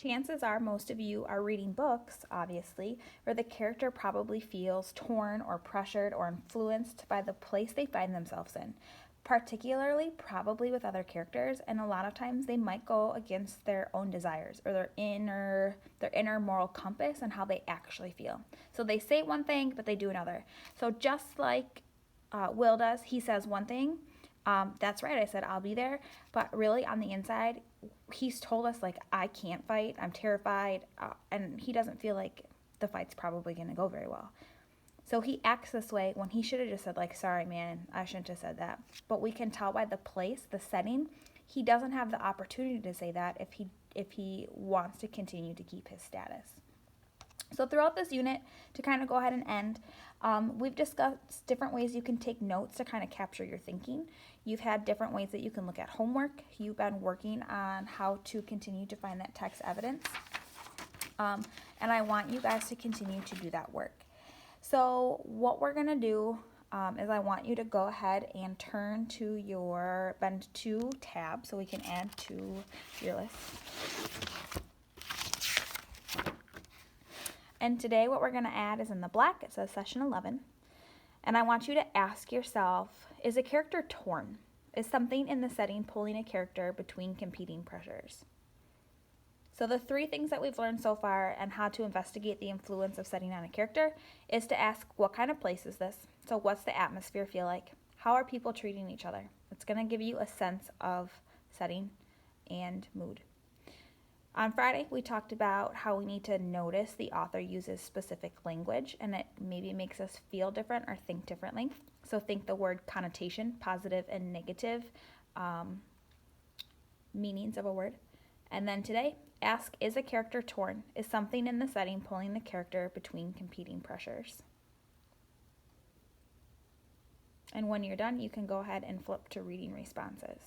Chances are most of you are reading books, obviously, where the character probably feels torn or pressured or influenced by the place they find themselves in, particularly probably with other characters, and a lot of times they might go against their own desires or their inner moral compass and how they actually feel. So they say one thing, but they do another. So just like Will does, he says one thing. That's right, I said I'll be there, but really on the inside, he's told us like I can't fight, I'm terrified, and he doesn't feel like the fight's probably going to go very well. So he acts this way when he should have just said like, sorry man, I shouldn't have said that. But we can tell by the place, the setting, he doesn't have the opportunity to say that if he wants to continue to keep his status. So throughout this unit, to kind of go ahead and end, we've discussed different ways you can take notes to kind of capture your thinking. You've had different ways that you can look at homework. You've been working on how to continue to find that text evidence. And I want you guys to continue to do that work. So what we're going to do is I want you to go ahead and turn to your Bend 2 tab so we can add to your list. And today what we're going to add is in the black. It says session 11. And I want you to ask yourself, is a character torn? Is something in the setting pulling a character between competing pressures? So the 3 things that we've learned so far and how to investigate the influence of setting on a character is to ask, what kind of place is this? So what's the atmosphere feel like? How are people treating each other? It's going to give you a sense of setting and mood. On Friday, we talked about how we need to notice the author uses specific language and it maybe makes us feel different or think differently. So think the word connotation, positive and negative meanings of a word. And then today, ask, is a character torn? Is something in the setting pulling the character between competing pressures? And when you're done, you can go ahead and flip to reading responses.